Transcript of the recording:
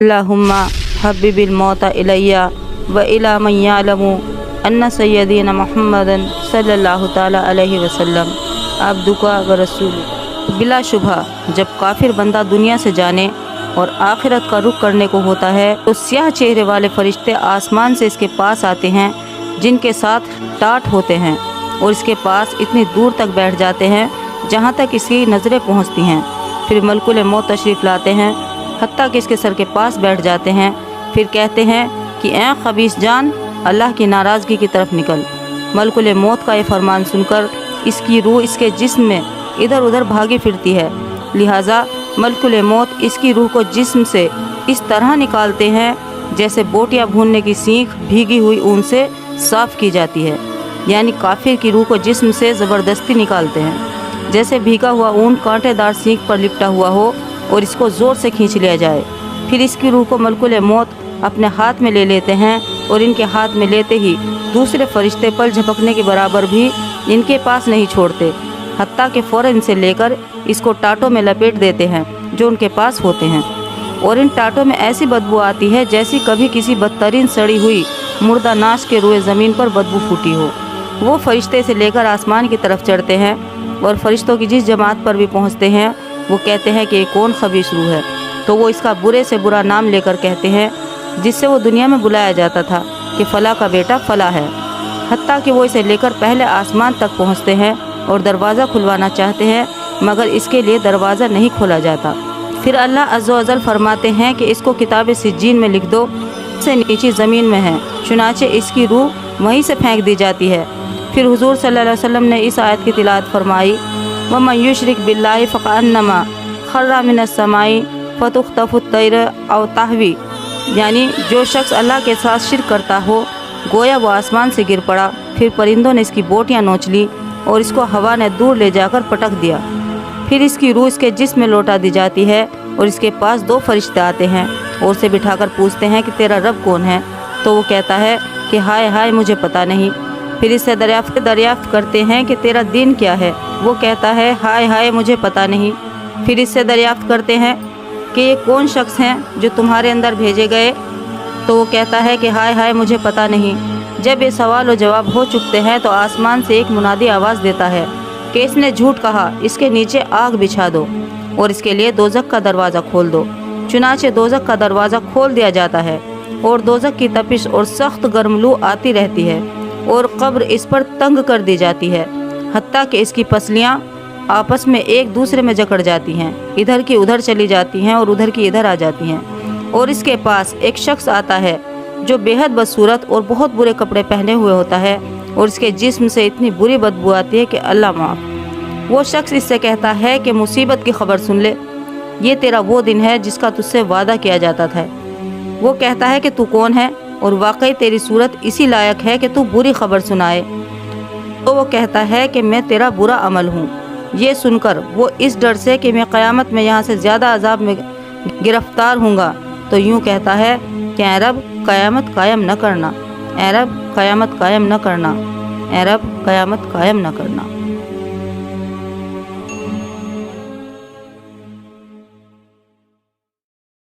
अल्लाहुम्मा हब्बिबिल मौत इलैया व इला मन यअलमु अन्ना सय्यदीना मुहम्मदन सल्लल्लाहु ताला अलैहि वसल्लम अब्दुका व रसूलुका। बिला शुबा जब काफिर बंदा दुनिया से जाने और आखिरत का रुख करने को होता है तो स्याह चेहरे वाले फरिश्ते आसमान से इसके पास आते हैं जिनके साथ टाट होते हैं और इसके पास इतनी दूर तक बैठ जाते हैं जहाँ तक इसकी नज़रें पहुँचती हैं। फिर मलकुल मौत तशरीफ़ लाते हैं, हत्ता कि इसके सर के पास बैठ जाते हैं। फिर कहते हैं कि ऐ खबीस जान, अल्लाह की नाराज़गी की तरफ निकल। मलकुल मौत का ये फरमान सुनकर इसकी रूह इसके जिस्म में इधर उधर भागी फिरती है, लिहाजा मलकुल मौत इसकी रूह को जिस्म से इस तरह निकालते हैं जैसे बोटियाँ भूनने की सीख भीगी हुई ऊन से साफ़ की जाती है। यानी काफिर की रूह को जिस्म से ज़बरदस्ती निकालते हैं, जैसे भीगा हुआ ऊन कांटेदार सीख पर लिपटा हुआ हो और इसको ज़ोर से खींच लिया जाए। फिर इसकी रूह को मलकुल मौत अपने हाथ में ले लेते हैं और इनके हाथ में लेते ही दूसरे फरिश्ते पर झपकने के बराबर भी इनके पास नहीं छोड़ते, हत्ता कि फ़ौरन इनसे लेकर इसको टाटों में लपेट देते हैं जो उनके पास होते हैं। और इन टाटों में ऐसी बदबू आती है जैसी कभी किसी बदतरीन सड़ी हुई मुर्दा नाश के रुए ज़मीन पर बदबू फूटी हो। वो फरिश्ते से लेकर आसमान की तरफ चढ़ते हैं और फरिश्तों की जिस जमात पर भी पहुंचते हैं वो कहते हैं कि ये कौन खबीस रूह है, तो वो इसका बुरे से बुरा नाम लेकर कहते हैं जिससे वो दुनिया में बुलाया जाता था कि फ़ला का बेटा फ़ला है। हत्ता कि वो इसे लेकर पहले आसमान तक पहुंचते हैं और दरवाज़ा खुलवाना चाहते हैं मगर इसके लिए दरवाज़ा नहीं खोला जाता। फिर अल्लाह अज़्ज़ा व जल फरमाते हैं कि इसको किताब सिज्जीन में लिख दो, से नीचे ज़मीन में है, चुनाचे इसकी रूह वहीं से फेंक दी जाती है। फिर हुज़ूर सल्लल्लाहु अलैहि वसल्लम ने इस आयत की तिलावत फरमाई, वमन युशरिक बिल्लाहि फ़कअन्नमा खर्रा मिनस समाई फतुख्तफुत तैर औ ताहवी। यानी जो शख्स अल्लाह के साथ शिरक करता हो गोया वो आसमान से गिर पड़ा, फिर परिंदों ने इसकी बोटियाँ नोच ली और इसको हवा ने दूर ले जाकर पटक दिया। फिर इसकी रूह इसके जिस्म में लौटा दी जाती है और इसके पास दो फरिश्ते आते हैं और उसे बिठाकर पूछते हैं कि तेरा रब कौन है, तो वो कहता है कि हाय हाय मुझे पता नहीं। फिर इससे दरियाफ्त करते हैं कि तेरा दीन क्या है, वो कहता है हाय हाय मुझे पता नहीं। फिर इससे दरियाफ्त करते हैं कि ये कौन शख्स हैं जो तुम्हारे अंदर भेजे गए, तो वो कहता है कि हाय हाय मुझे पता नहीं। जब ये सवाल व जवाब हो चुकते हैं तो आसमान से एक मुनादी आवाज़ देता है कि इसने झूठ कहा, इसके नीचे आग बिछा दो और इसके लिए दोज़ख का दरवाज़ा खोल दो। चुनाचे दोज़ख का दरवाज़ा खोल दिया जाता है और दोज़ख की तपिश और सख्त गर्म लू आती रहती है और कब्र इस पर तंग कर दी जाती है, हत्ता कि इसकी पसलियाँ आपस में एक दूसरे में जकड़ जाती हैं, इधर की उधर चली जाती हैं और उधर की इधर आ जाती हैं। और इसके पास एक शख्स आता है जो बेहद बदसूरत और बहुत बुरे कपड़े पहने हुए होता है और इसके जिस्म से इतनी बुरी बदबू आती है कि अल्लाह माफ़। वो शख्स इससे कहता है कि मुसीबत की खबर सुन ले, ये तेरा वो दिन है जिसका तुझसे वादा किया जाता था। वो कहता है कि तू कौन है और वाकई तेरी सूरत इसी लायक है कि तू बुरी खबर सुनाए। तो वो कहता है कि मैं तेरा बुरा अमल हूँ। ये सुनकर वो इस डर से कि मैं क़यामत में यहाँ से ज़्यादा अजाब में गिरफ्तार हूँगा तो यूँ कहता है कि ऐ रब क़यामत कायम न करना, ऐ रब क़यामत कायम न करना, ऐ रब क़यामत कायम न करना।